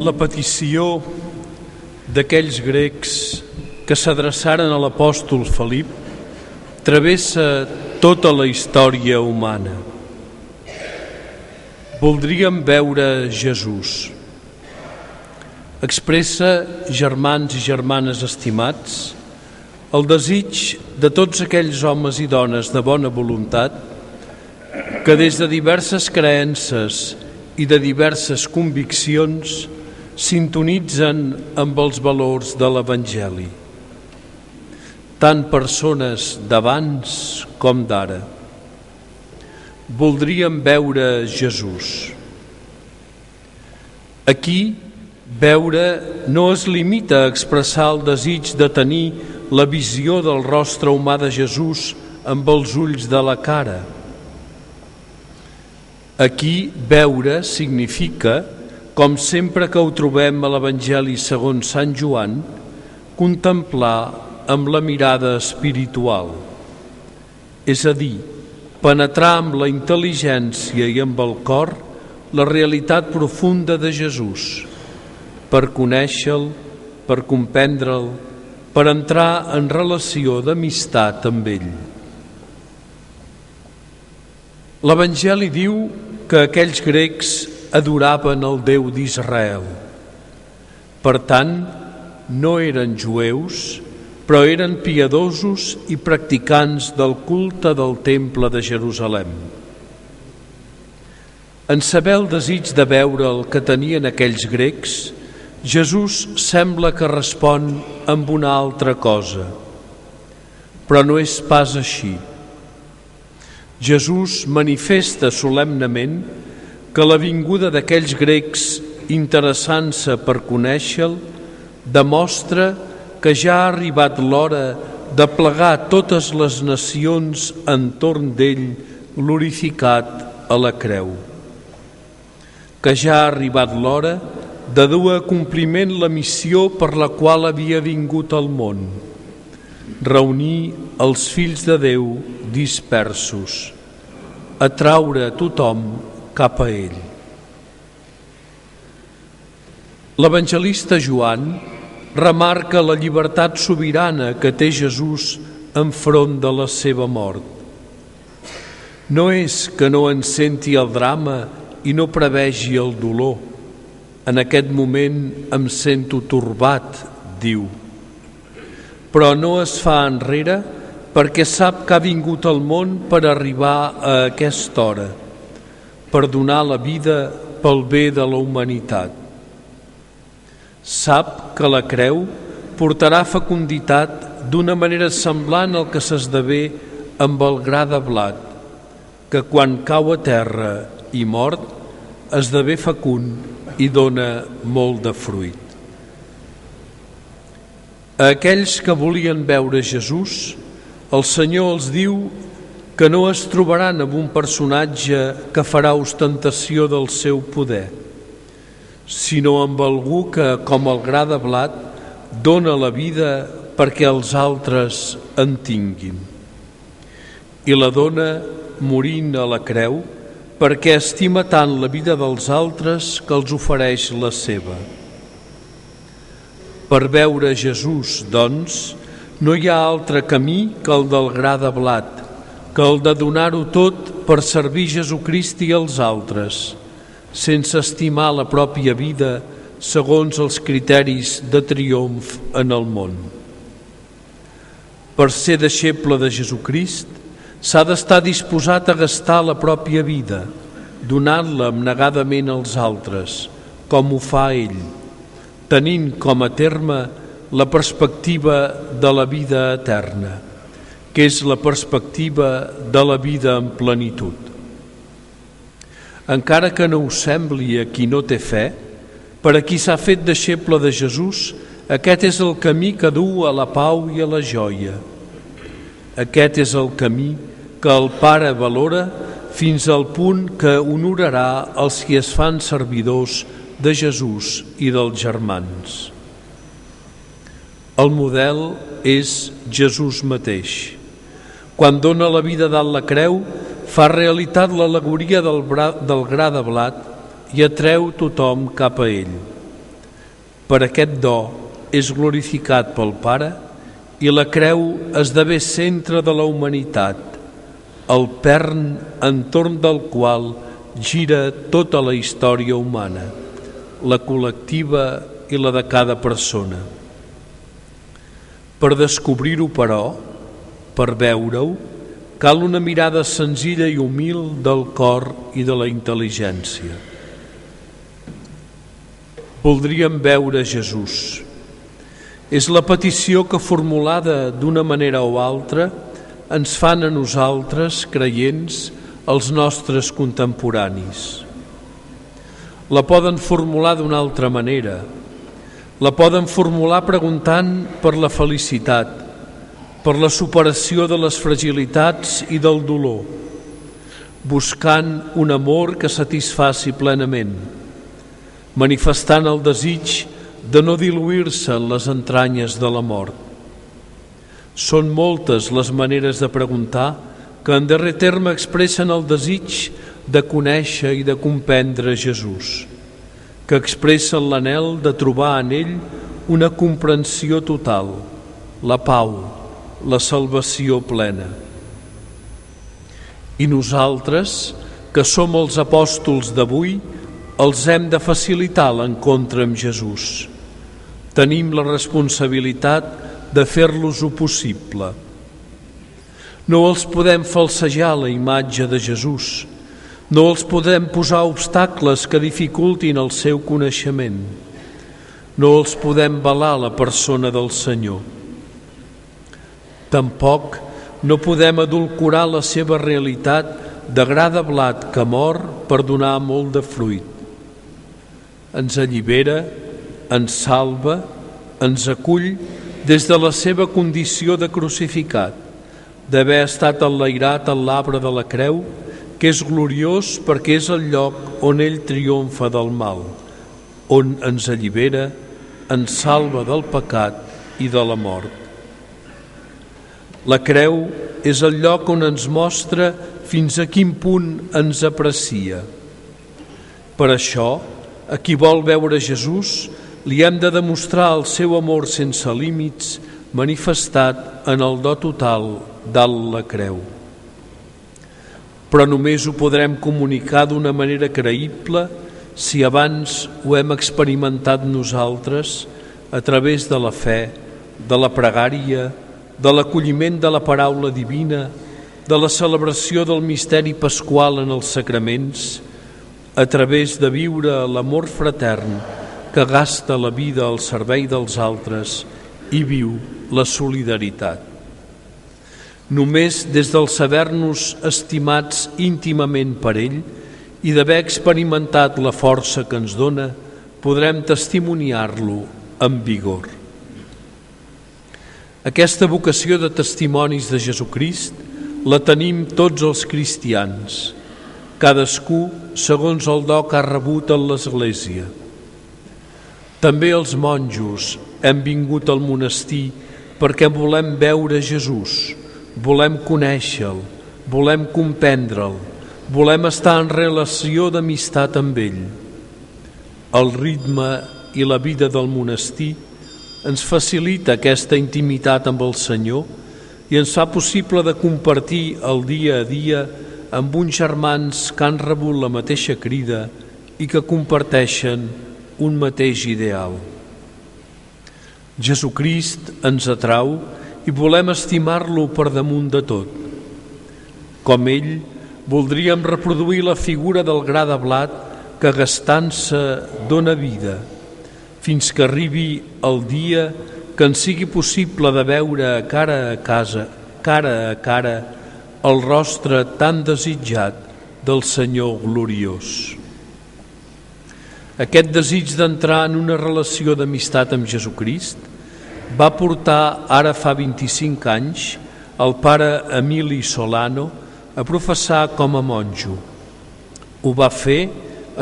la petició d'aquells grecs que s'adreçaren a l'apòstol Felip travessa tota la història humana. Voldríem veure Jesús. Expressa, germans i germanes estimats, el desig de tots aquells homes i dones de bona voluntat que des de diverses creences i de diverses conviccions sintonitzen amb els valors de l'Evangeli, tant persones d'abans com d'ara. Voldríem veure Jesús. Aquí, veure no es limita a expressar el desig de tenir la visió del rostre humà de Jesús amb els ulls de la cara. Aquí, veure significa, com sempre que ho trobem a l'Evangeli segons Sant Joan, contemplar amb la mirada espiritual, és a dir, penetrar amb la intel·ligència i amb el cor la realitat profunda de Jesús, per conèixer-lo, per comprendre'l, per entrar en relació d'amistat amb ell. L'Evangeli diu que aquells grecs adoraven el Déu d'Israel. Per tant, no eren jueus, però eren piadosos i practicants del culte del Temple de Jerusalem. En saber el desig de veure el que tenien aquells grecs, Jesús sembla que respon amb una altra cosa, però no és pas així. Jesús manifesta solemnement que la vinguda d'aquells grecs interessant-se per conèixer-lo demostra que ja ha arribat l'hora de plegar totes les nacions entorn d'ell glorificat a la creu, que ja ha arribat l'hora de dur a compliment la missió per la qual havia vingut al món, reunir els fills de Déu dispersos, atraure a tothom cap a ell. L'evangelista Joan remarca la llibertat sobirana que té Jesús enfront de la seva mort. No és que no en senti el drama i no prevegi el dolor. En aquest moment em sento torbat, diu. Però no es fa enrere perquè sap que ha vingut al món per arribar a aquesta hora, per donar la vida pel bé de la humanitat. Sap que la creu portarà fecunditat d'una manera semblant al que s'esdevé amb el gra de blat, que quan cau a terra i mort esdevé fecund i dona molt de fruit. A aquells que volien veure Jesús, el Senyor els diu que no es trobaran amb un personatge que farà ostentació del seu poder, sinó amb algú que, com el gra de blat, dona la vida perquè els altres en tinguin. I la dona morint a la creu perquè estima tant la vida dels altres que els ofereix la seva. Per veure Jesús, doncs, no hi ha altre camí que el del gra de blat, que el de donar-ho tot per servir Jesucrist i els altres, sense estimar la pròpia vida segons els criteris de triomf en el món. Per ser deixeble de Jesucrist, s'ha d'estar disposat a gastar la pròpia vida, donant-la abnegadament als altres, com ho fa ell, tenint com a terme la perspectiva de la vida eterna, que és la perspectiva de la vida en plenitud. Encara que no ho sembli a qui no té fe, per a qui s'ha fet deixeble de Jesús, aquest és el camí que du a la pau i a la joia. Aquest és el camí que el Pare valora fins al punt que honorarà els qui es fan servidors de Jesús i dels germans. El model és Jesús mateix. Quan dona la vida dalt la creu, fa realitat l'al·legoria del gra de blat i atreu tothom cap a ell. Per aquest do és glorificat pel Pare i la creu esdevé centre de la humanitat, el pern entorn del qual gira tota la història humana, la col·lectiva i la de cada persona. Per descobrir-ho, però, per veure-ho, cal una mirada senzilla i humil del cor i de la intel·ligència. Voldríem veure Jesús. És la petició que, formulada d'una manera o altra, ens fan a nosaltres, creients, els nostres contemporanis. La poden formular d'una altra manera. La poden formular preguntant per la felicitat, per la superació de les fragilitats i del dolor, buscant un amor que satisfaci plenament, manifestant el desig de no diluir-se en les entranyes de la mort. Són moltes les maneres de preguntar que en darrer terme expressen el desig de conèixer i de comprendre Jesús, que expressen l'anhel de trobar en ell una comprensió total, la pau, la salvació plena. I nosaltres, que som els apòstols d'avui, els hem de facilitar l'encontre amb Jesús. Tenim la responsabilitat de fer-los-ho possible. No els podem falsejar la imatge de Jesús, no els podem posar obstacles que dificultin el seu coneixement, no els podem velar la persona del Senyor. Tampoc no podem adulcorar la seva realitat de gra de blat que mor per donar molt de fruit. Ens allibera, ens salva, ens acull des de la seva condició de crucificat, d'haver estat enlairat en l'arbre de la creu, que és gloriós perquè és el lloc on ell triomfa del mal, on ens allibera, ens salva del pecat i de la mort. La creu és el lloc on ens mostra fins a quin punt ens aprecia. Per això, a qui vol veure Jesús, li hem de demostrar el seu amor sense límits, manifestat en el do total dalt la creu. Però només ho podrem comunicar d'una manera creïble si abans ho hem experimentat nosaltres a través de la fe, de la pregària, de l'acolliment de la paraula divina, de la celebració del misteri pasqual en els sacraments, a través de viure l'amor fratern que gasta la vida al servei dels altres i viu la solidaritat. Només des del saber-nos estimats íntimament per ell i d'haver experimentat la força que ens dona, podrem testimoniar-lo amb vigor. Aquesta vocació de testimonis de Jesucrist la tenim tots els cristians, cadascú segons el do que ha rebut en l'Església. També els monjos hem vingut al monestir perquè volem veure Jesús, volem conèixer-lo, volem comprendre'l, volem estar en relació d'amistat amb ell. El ritme i la vida del monestir ens facilita aquesta intimitat amb el Senyor i ens fa possible de compartir el dia a dia amb uns germans que han rebut la mateixa crida i que comparteixen un mateix ideal. Jesucrist ens atrau i volem estimar-lo per damunt de tot. Com ell, voldríem reproduir la figura del gra de blat que gastant-se dona vida, fins que arribi el dia que ens sigui possible de veure cara a cara, el rostre tan desitjat del Senyor gloriós. Aquest desig d'entrar en una relació d'amistat amb Jesucrist va portar ara fa 25 anys el pare Emili Solano a professar com a monjo. Ho va fer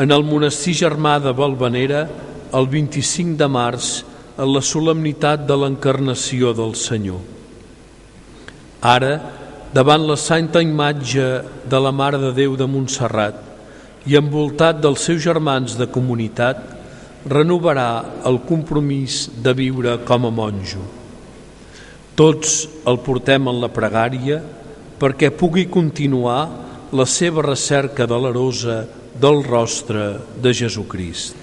en el monestir germà de Valvanera el 25 de març en la solemnitat de l'encarnació del Senyor. Ara, davant la santa imatge de la Mare de Déu de Montserrat i envoltat dels seus germans de comunitat, renovarà el compromís de viure com a monjo. Tots el portem en la pregària perquè pugui continuar la seva recerca delerosa del rostre de Jesucrist.